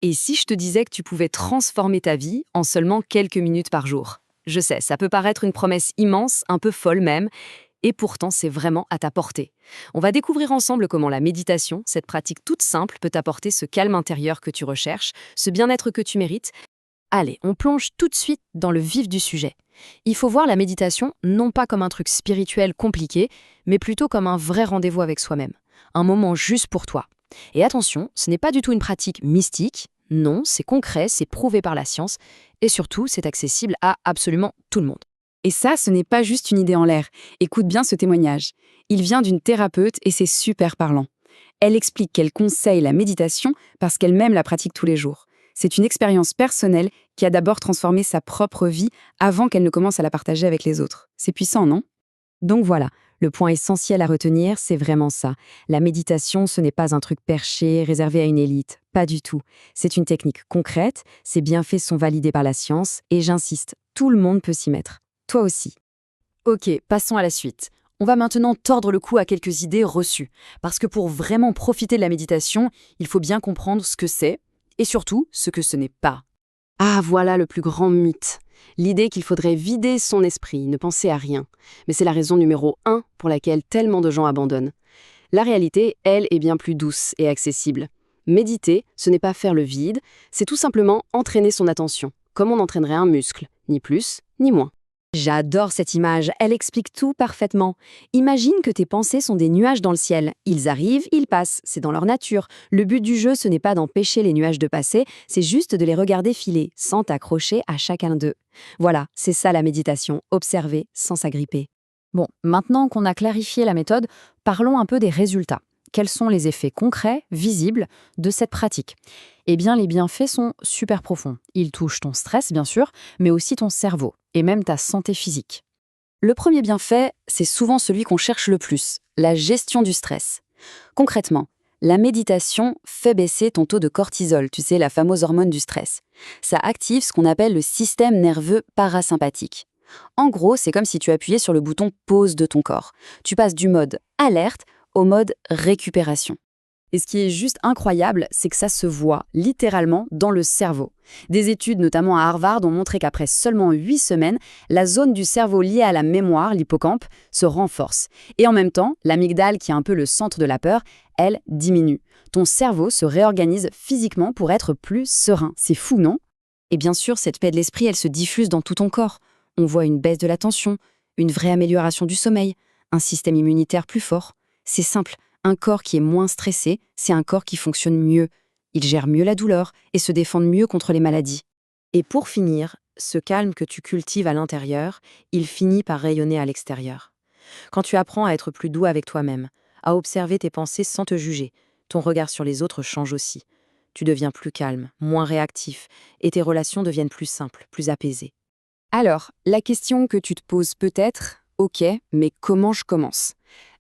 Et si je te disais que tu pouvais transformer ta vie en seulement quelques minutes par jour? Je sais, ça peut paraître une promesse immense, un peu folle même, et pourtant c'est vraiment à ta portée. On va découvrir ensemble comment la méditation, cette pratique toute simple, peut t'apporter ce calme intérieur que tu recherches, ce bien-être que tu mérites. Allez, on plonge tout de suite dans le vif du sujet. Il faut voir la méditation non pas comme un truc spirituel compliqué, mais plutôt comme un vrai rendez-vous avec soi-même. Un moment juste pour toi. Et attention, ce n'est pas du tout une pratique mystique. Non, c'est concret, c'est prouvé par la science. Et surtout, c'est accessible à absolument tout le monde. Et ça, ce n'est pas juste une idée en l'air. Écoute bien ce témoignage. Il vient d'une thérapeute et c'est super parlant. Elle explique qu'elle conseille la méditation parce qu'elle-même la pratique tous les jours. C'est une expérience personnelle qui a d'abord transformé sa propre vie avant qu'elle ne commence à la partager avec les autres. C'est puissant, non? Donc voilà, le point essentiel à retenir, c'est vraiment ça. La méditation, ce n'est pas un truc perché, réservé à une élite. Pas du tout. C'est une technique concrète, ses bienfaits sont validés par la science, et j'insiste, tout le monde peut s'y mettre. Toi aussi. Ok, passons à la suite. On va maintenant tordre le cou à quelques idées reçues. Parce que pour vraiment profiter de la méditation, il faut bien comprendre ce que c'est, et surtout ce que ce n'est pas. Ah, voilà le plus grand mythe. L'idée qu'il faudrait vider son esprit, ne penser à rien. Mais c'est la raison numéro 1 pour laquelle tellement de gens abandonnent. La réalité, elle, est bien plus douce et accessible. Méditer, ce n'est pas faire le vide, c'est tout simplement entraîner son attention, comme on entraînerait un muscle, ni plus, ni moins. J'adore cette image, elle explique tout parfaitement. Imagine que tes pensées sont des nuages dans le ciel. Ils arrivent, ils passent, c'est dans leur nature. Le but du jeu, ce n'est pas d'empêcher les nuages de passer, c'est juste de les regarder filer, sans t'accrocher à chacun d'eux. Voilà, c'est ça la méditation, observer sans s'agripper. Bon, maintenant qu'on a clarifié la méthode, parlons un peu des résultats. Quels sont les effets concrets, visibles, de cette pratique? Eh bien, les bienfaits sont super profonds. Ils touchent ton stress, bien sûr, mais aussi ton cerveau, et même ta santé physique. Le premier bienfait, c'est souvent celui qu'on cherche le plus, la gestion du stress. Concrètement, la méditation fait baisser ton taux de cortisol, tu sais, la fameuse hormone du stress. Ça active ce qu'on appelle le système nerveux parasympathique. En gros, c'est comme si tu appuyais sur le bouton pause de ton corps. Tu passes du mode alerte au mode récupération. Et ce qui est juste incroyable, c'est que ça se voit littéralement dans le cerveau. Des études, notamment à Harvard, ont montré qu'après seulement 8 semaines, la zone du cerveau liée à la mémoire, l'hippocampe, se renforce. Et en même temps, l'amygdale, qui est un peu le centre de la peur, elle diminue. Ton cerveau se réorganise physiquement pour être plus serein. C'est fou, non? Et bien sûr, cette paix de l'esprit, elle se diffuse dans tout ton corps. On voit une baisse de la tension, une vraie amélioration du sommeil, un système immunitaire plus fort. C'est simple. Un corps qui est moins stressé, c'est un corps qui fonctionne mieux. Il gère mieux la douleur et se défend mieux contre les maladies. Et pour finir, ce calme que tu cultives à l'intérieur, il finit par rayonner à l'extérieur. Quand tu apprends à être plus doux avec toi-même, à observer tes pensées sans te juger, ton regard sur les autres change aussi. Tu deviens plus calme, moins réactif, et tes relations deviennent plus simples, plus apaisées. Alors, la question que tu te poses peut-être, ok, mais comment je commence?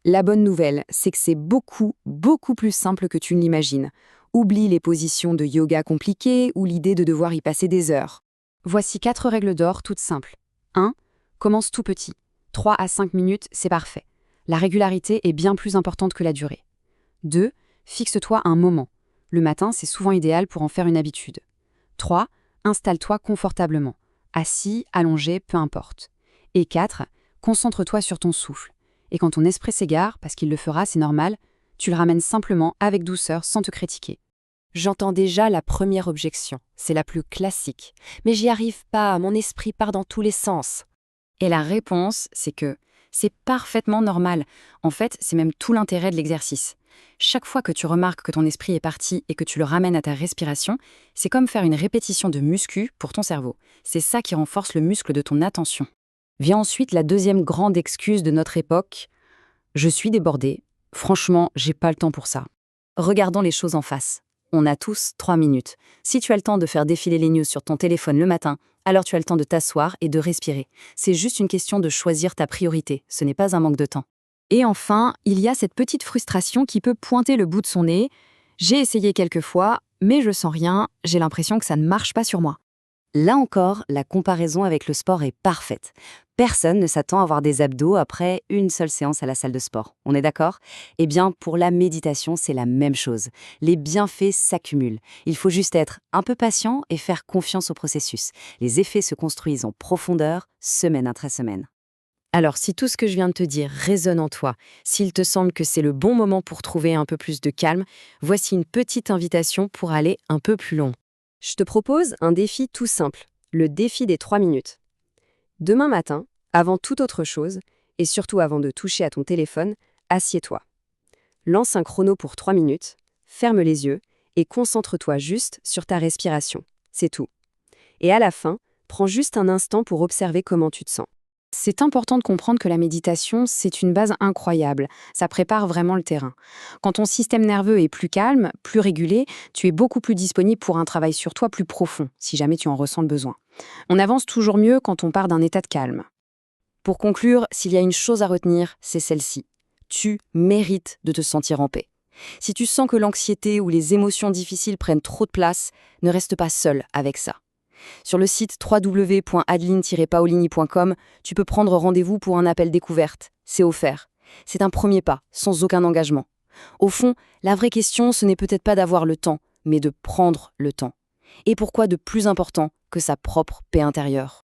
La bonne nouvelle, c'est que c'est beaucoup, beaucoup plus simple que tu ne l'imagines. Oublie les positions de yoga compliquées ou l'idée de devoir y passer des heures. Voici 4 règles d'or toutes simples. 1. Commence tout petit. 3 à 5 minutes, c'est parfait. La régularité est bien plus importante que la durée. 2. Fixe-toi un moment. Le matin, c'est souvent idéal pour en faire une habitude. 3. Installe-toi confortablement. Assis, allongé, peu importe. Et 4. Concentre-toi sur ton souffle. Et quand ton esprit s'égare, parce qu'il le fera, c'est normal, tu le ramènes simplement avec douceur sans te critiquer. J'entends déjà la première objection, c'est la plus classique. Mais j'y arrive pas, mon esprit part dans tous les sens. Et la réponse, c'est que c'est parfaitement normal. En fait, c'est même tout l'intérêt de l'exercice. Chaque fois que tu remarques que ton esprit est parti et que tu le ramènes à ta respiration, c'est comme faire une répétition de muscu pour ton cerveau. C'est ça qui renforce le muscle de ton attention. Vient ensuite la deuxième grande excuse de notre époque. Je suis débordée. Franchement, j'ai pas le temps pour ça. Regardons les choses en face. On a tous 3 minutes. Si tu as le temps de faire défiler les news sur ton téléphone le matin, alors tu as le temps de t'asseoir et de respirer. C'est juste une question de choisir ta priorité. Ce n'est pas un manque de temps. Et enfin, il y a cette petite frustration qui peut pointer le bout de son nez. J'ai essayé quelques fois, mais je sens rien. J'ai l'impression que ça ne marche pas sur moi. Là encore, la comparaison avec le sport est parfaite. Personne ne s'attend à avoir des abdos après une seule séance à la salle de sport. On est d'accord? Eh bien, pour la méditation, c'est la même chose. Les bienfaits s'accumulent. Il faut juste être un peu patient et faire confiance au processus. Les effets se construisent en profondeur, semaine après semaine. Alors, si tout ce que je viens de te dire résonne en toi, s'il te semble que c'est le bon moment pour trouver un peu plus de calme, voici une petite invitation pour aller un peu plus loin. Je te propose un défi tout simple, le défi des 3 minutes. Demain matin, avant toute autre chose, et surtout avant de toucher à ton téléphone, assieds-toi. Lance un chrono pour 3 minutes, ferme les yeux et concentre-toi juste sur ta respiration. C'est tout. Et à la fin, prends juste un instant pour observer comment tu te sens. C'est important de comprendre que la méditation, c'est une base incroyable. Ça prépare vraiment le terrain. Quand ton système nerveux est plus calme, plus régulé, tu es beaucoup plus disponible pour un travail sur toi plus profond, si jamais tu en ressens le besoin. On avance toujours mieux quand on part d'un état de calme. Pour conclure, s'il y a une chose à retenir, c'est celle-ci. Tu mérites de te sentir en paix. Si tu sens que l'anxiété ou les émotions difficiles prennent trop de place, ne reste pas seul avec ça. Sur le site www.adeline-paolini.com, tu peux prendre rendez-vous pour un appel découverte. C'est offert. C'est un premier pas, sans aucun engagement. Au fond, la vraie question, ce n'est peut-être pas d'avoir le temps, mais de prendre le temps. Et pourquoi de plus important que sa propre paix intérieure?